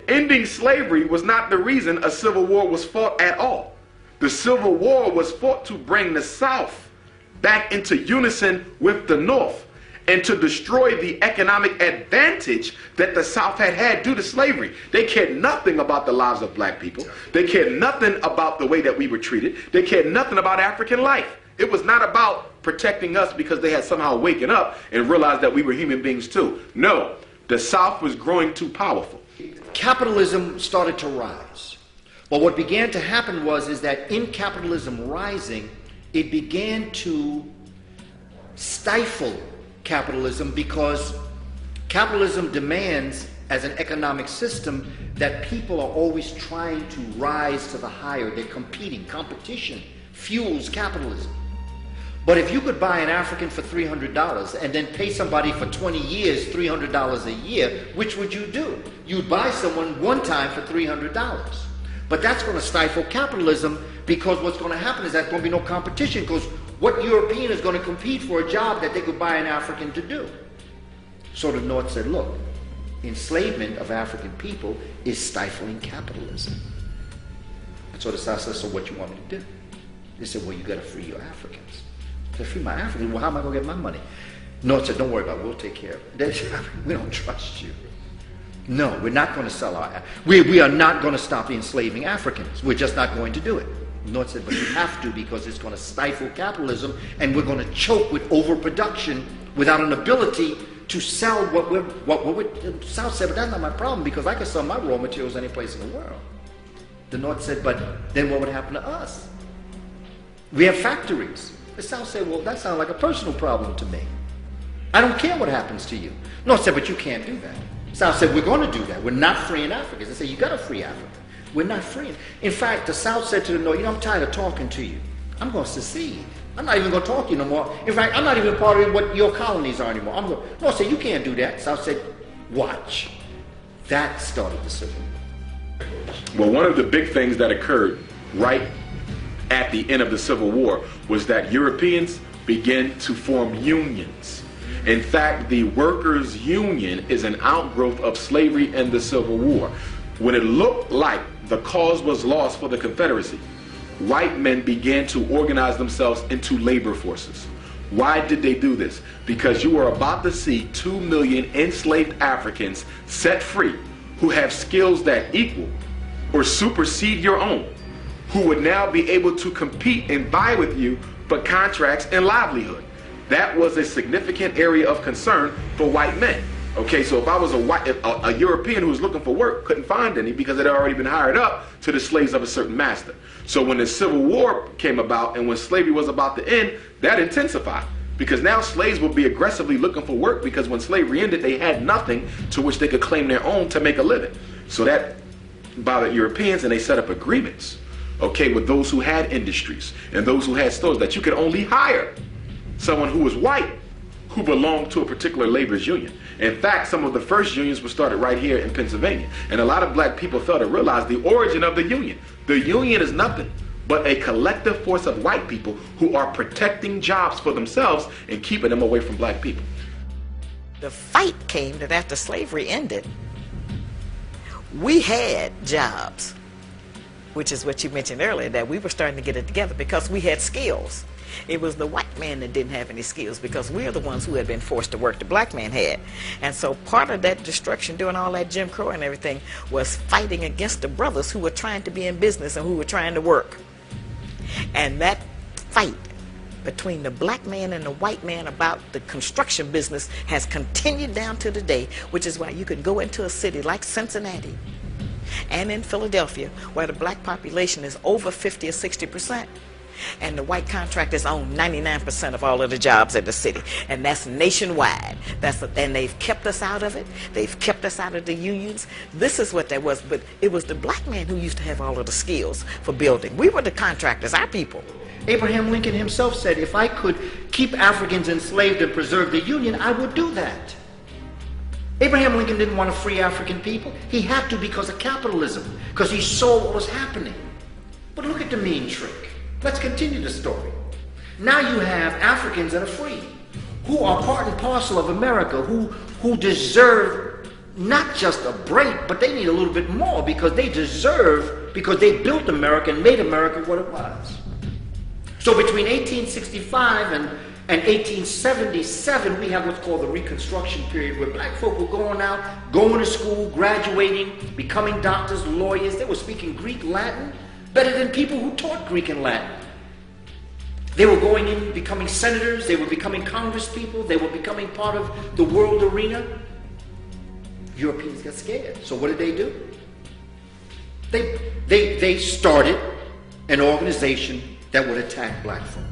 ending slavery was not the reason a civil war was fought at all. The Civil War was fought to bring the South back into unison with the North and to destroy the economic advantage that the South had had due to slavery. They cared nothing about the lives of black people. They cared nothing about the way that we were treated. They cared nothing about African life. It was not about protecting us because they had somehow waken up and realized that we were human beings too. No, the South was growing too powerful. Capitalism started to rise. But what began to happen is that in capitalism rising, it began to stifle capitalism, because capitalism demands, as an economic system, that people are always trying to rise to the higher. They're competing. Competition fuels capitalism. But if you could buy an African for $300 and then pay somebody for 20 years $300 a year, which would you do? You'd buy someone one time for $300. But that's going to stifle capitalism, because what's going to happen is there's going to be no competition, because what European is going to compete for a job that they could buy an African to do? So the North said, look, enslavement of African people is stifling capitalism. And so the South said, so what you want me to do? They said, well, you got to free your Africans. I said, free my Africans? Well, how am I going to get my money? North said, don't worry about it, we'll take care of it. We don't trust you. No, we're not going to sell our... We are not going to stop enslaving Africans. We're just not going to do it. North said, but you have to, because it's going to stifle capitalism, and we're going to choke with overproduction without an ability to sell what we're... South said, but that's not my problem, because I can sell my raw materials any place in the world. The North said, but then what would happen to us? We have factories. The South said, well, that sounds like a personal problem to me. I don't care what happens to you. North said, but you can't do that. South said, we're going to do that. We're not freeing Africans. They said, you got to free Africa. We're not freeing. In fact, the South said to the North, I'm tired of talking to you. I'm going to secede. I'm not even going to talk to you no more. In fact, I'm not even part of what your colonies are anymore. North said, you can't do that. South said, watch. That started the Civil War. Well, one of the big things that occurred right at the end of the Civil War was that Europeans began to form unions. In fact, the workers' union is an outgrowth of slavery and the Civil War. When it looked like the cause was lost for the Confederacy, white men began to organize themselves into labor forces. Why did they do this? Because you are about to see 2 million enslaved Africans set free who have skills that equal or supersede your own, who would now be able to compete and vie with you for contracts and livelihood. That was a significant area of concern for white men. Okay, so if I was a European who was looking for work, couldn't find any because it had already been hired up to the slaves of a certain master. So when the Civil War came about and when slavery was about to end, that intensified. Because now slaves would be aggressively looking for work, because when slavery ended, they had nothing to which they could claim their own to make a living. So that bothered Europeans, and they set up agreements, okay, with those who had industries and those who had stores, that you could only hire someone who was white who belonged to a particular labor's union. In fact, some of the first unions were started right here in Pennsylvania. And a lot of black people fail to realize the origin of the union. The union is nothing but a collective force of white people who are protecting jobs for themselves and keeping them away from black people. The fight came that after slavery ended, we had jobs, which is what you mentioned earlier, that we were starting to get it together because we had skills. It was the white man that didn't have any skills, because we're the ones who had been forced to work. The black man had. And so part of that destruction, doing all that Jim Crow and everything, was fighting against the brothers who were trying to be in business and who were trying to work. And that fight between the black man and the white man about the construction business has continued down to today, which is why you can go into a city like Cincinnati and in Philadelphia, where the black population is over 50 or 60%. And the white contractors own 99% of all of the jobs in the city, and that's nationwide. And they've kept us out of it. They've kept us out of the unions. This is what that was, but it was the black man who used to have all of the skills for building. We were the contractors, our people. Abraham Lincoln himself said, if I could keep Africans enslaved and preserve the Union, I would do that. Abraham Lincoln didn't want to free African people. He had to because of capitalism, because he saw what was happening. But look at the mean trick. Let's continue the story. Now you have Africans that are free, who are part and parcel of America, who deserve not just a break, but they need a little bit more because they deserve, because they built America and made America what it was. So between 1865 and 1877, we have what's called the Reconstruction period, where black folk were going out, going to school, graduating, becoming doctors, lawyers. They were speaking Greek, Latin, better than people who taught Greek and Latin. They were going in, becoming senators, they were becoming congresspeople, they were becoming part of the world arena. Europeans got scared. So what did they do? They started an organization that would attack black folk.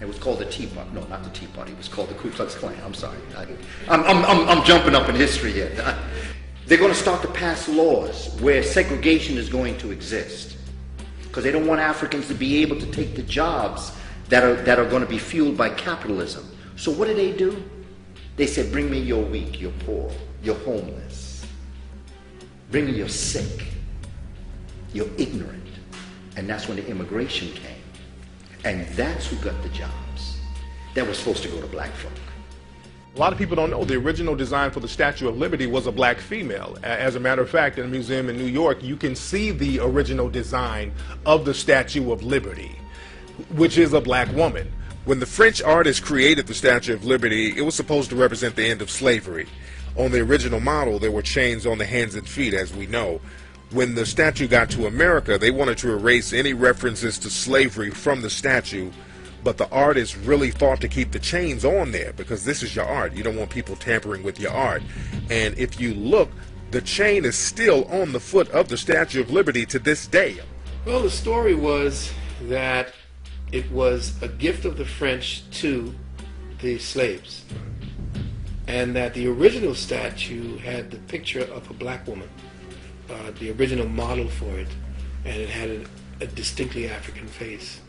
It was called the Tea Party. No, not the Tea Party. It was called the Ku Klux Klan. I'm sorry. I'm jumping up in history here. They're going to start to pass laws where segregation is going to exist, because they don't want Africans to be able to take the jobs that are going to be fueled by capitalism. So what do? They said, bring me your weak, your poor, your homeless. Bring me your sick, your ignorant. And that's when the immigration came. And that's who got the jobs that were supposed to go to black folk. A lot of people don't know the original design for the Statue of Liberty was a black female. As a matter of fact, in a museum in New York, you can see the original design of the Statue of Liberty, which is a black woman. When the French artist created the Statue of Liberty, it was supposed to represent the end of slavery. On the original model, there were chains on the hands and feet, as we know. When the statue got to America, they wanted to erase any references to slavery from the statue, but the artist really thought to keep the chains on there because this is your art. You don't want people tampering with your art. And if you look, the chain is still on the foot of the Statue of Liberty to this day. Well, the story was that it was a gift of the French to the slaves, and that the original statue had the picture of a black woman, the original model for it, and it had a distinctly African face.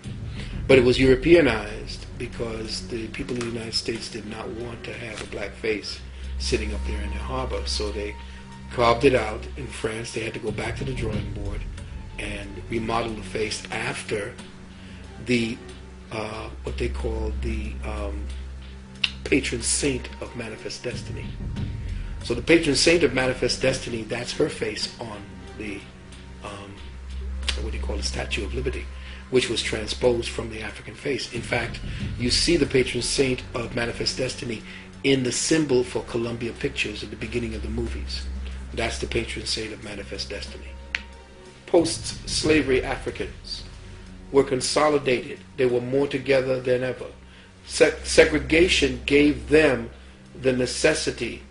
But it was Europeanized because the people in the United States did not want to have a black face sitting up there in their harbor, so they carved it out. In France, they had to go back to the drawing board and remodel the face after the what they call the patron saint of Manifest Destiny. So the patron saint of Manifest Destiny, that's her face on the what do you call the Statue of Liberty, which was transposed from the African face. In fact, you see the patron saint of Manifest Destiny in the symbol for Columbia Pictures at the beginning of the movies. That's the patron saint of Manifest Destiny. Post-slavery Africans were consolidated. They were more together than ever. Segregation gave them the necessity,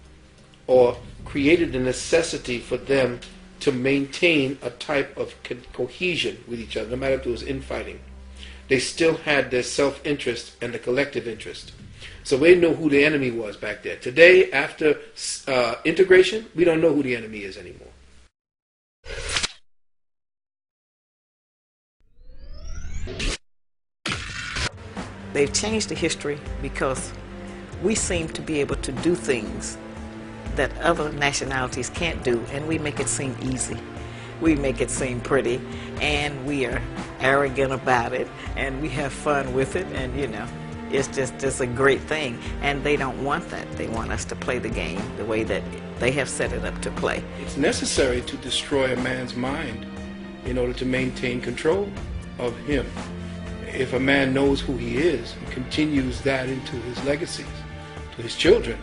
or created the necessity for them to maintain a type of cohesion with each other, no matter if it was infighting. They still had their self-interest and the collective interest. So we didn't know who the enemy was back there. Today, after integration, we don't know who the enemy is anymore. They've changed the history because we seem to be able to do things that other nationalities can't do, and we make it seem easy. We make it seem pretty, and we are arrogant about it, and we have fun with it, and you know, it's just a great thing. And they don't want that. They want us to play the game the way that they have set it up to play. It's necessary to destroy a man's mind in order to maintain control of him. If a man knows who he is and continues that into his legacies, to his children,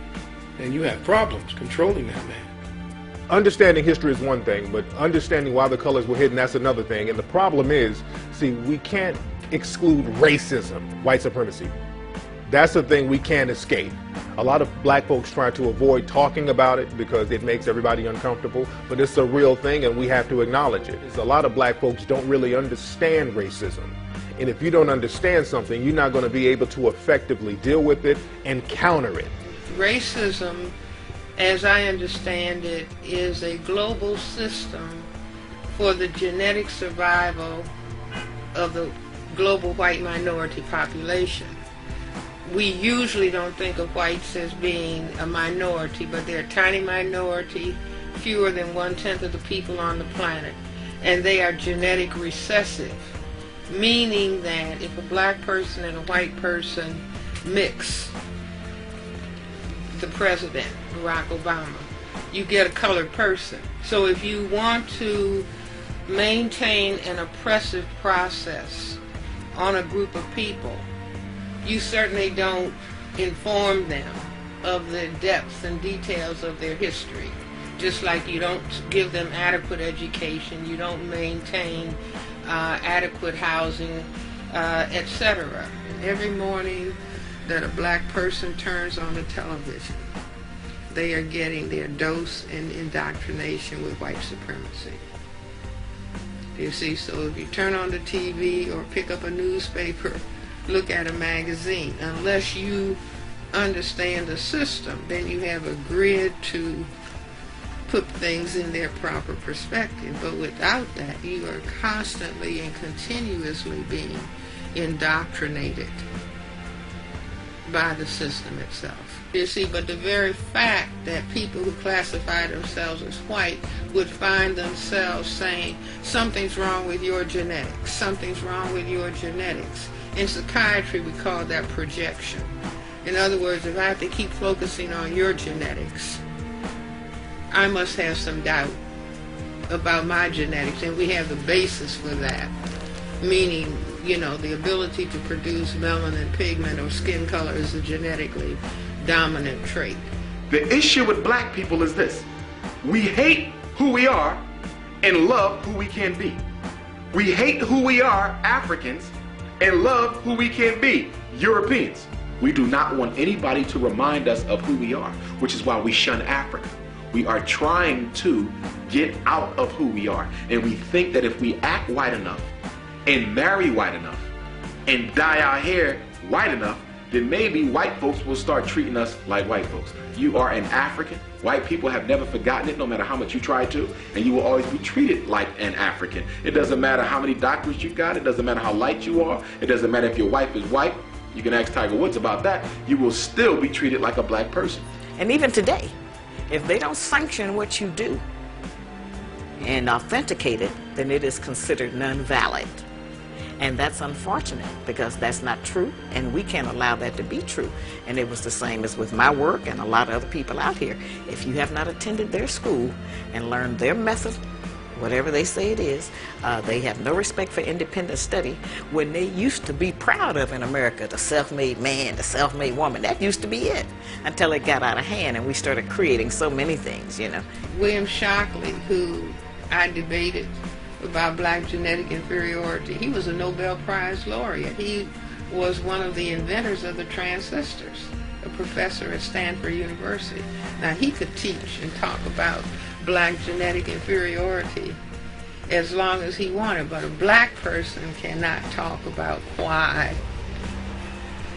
then you have problems controlling that man. Understanding history is one thing, but understanding why the colors were hidden, that's another thing. And the problem is, see, we can't exclude racism, white supremacy. That's the thing we can't escape. A lot of black folks try to avoid talking about it because it makes everybody uncomfortable, but it's a real thing and we have to acknowledge it. A lot of black folks don't really understand racism. And if you don't understand something, you're not going to be able to effectively deal with it and counter it. Racism, as I understand it, is a global system for the genetic survival of the global white minority population. We usually don't think of whites as being a minority, but they're a tiny minority, fewer than 1/10 of the people on the planet, and they are genetic recessive, meaning that if a black person and a white person mix, the president, Barack Obama, you get a colored person. So if you want to maintain an oppressive process on a group of people, you certainly don't inform them of the depths and details of their history. Just like you don't give them adequate education, you don't maintain adequate housing, etc. Every morning that a black person turns on the television, they are getting their dose and indoctrination with white supremacy. You see, so if you turn on the TV or pick up a newspaper, look at a magazine, unless you understand the system, then you have a grid to put things in their proper perspective. But without that, you are constantly and continuously being indoctrinated by the system itself. You see, but the very fact that people who classify themselves as white would find themselves saying, something's wrong with your genetics, something's wrong with your genetics. In psychiatry, we call that projection. In other words, if I have to keep focusing on your genetics, I must have some doubt about my genetics, and we have the basis for that, meaning, you know, the ability to produce melanin pigment or skin color is a genetically dominant trait. The issue with black people is this: we hate who we are and love who we can be. We hate who we are, Africans, and love who we can be, Europeans. We do not want anybody to remind us of who we are, which is why we shun Africa. We are trying to get out of who we are, and we think that if we act white enough and marry white enough and dye our hair white enough, then maybe white folks will start treating us like white folks. You are an African. White people have never forgotten it, no matter how much you try to, and you will always be treated like an African. It doesn't matter how many doctors you got. It doesn't matter how light you are. It doesn't matter if your wife is white. You can ask Tiger Woods about that. You will still be treated like a black person. And even today, if they don't sanction what you do and authenticate it, then it is considered non-valid. And that's unfortunate, because that's not true, and we can't allow that to be true. And it was the same as with my work and a lot of other people out here. If you have not attended their school and learned their method, whatever they say it is, they have no respect for independent study, when they used to be proud of in America, the self-made man, the self-made woman. That used to be it, until it got out of hand and we started creating so many things, you know. William Shockley, who I debated about black genetic inferiority, he was a Nobel Prize laureate. He was one of the inventors of the transistors, a professor at Stanford University. Now, he could teach and talk about black genetic inferiority as long as he wanted, but a black person cannot talk about why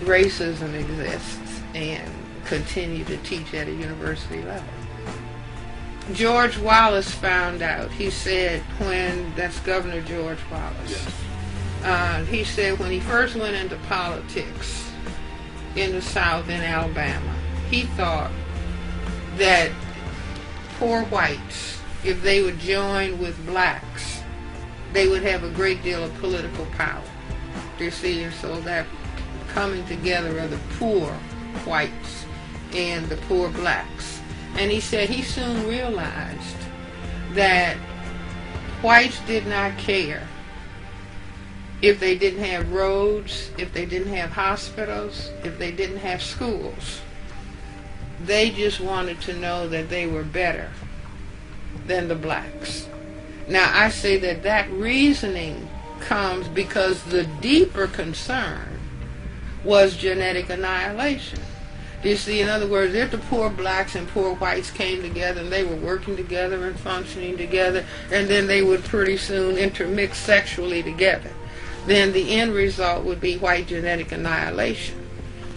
racism exists and continue to teach at a university level. George Wallace found out. He said that's Governor George Wallace. Yes. He said when he first went into politics in the South, in Alabama, he thought that poor whites, if they would join with blacks, they would have a great deal of political power. You see, and so that coming together of the poor whites and the poor blacks. And he said he soon realized that whites did not care if they didn't have roads, if they didn't have hospitals, if they didn't have schools. They just wanted to know that they were better than the blacks. Now, I say that reasoning comes because the deeper concern was genetic annihilation. You see, in other words, if the poor blacks and poor whites came together and they were working together and functioning together, and then they would pretty soon intermix sexually together, then the end result would be white genetic annihilation.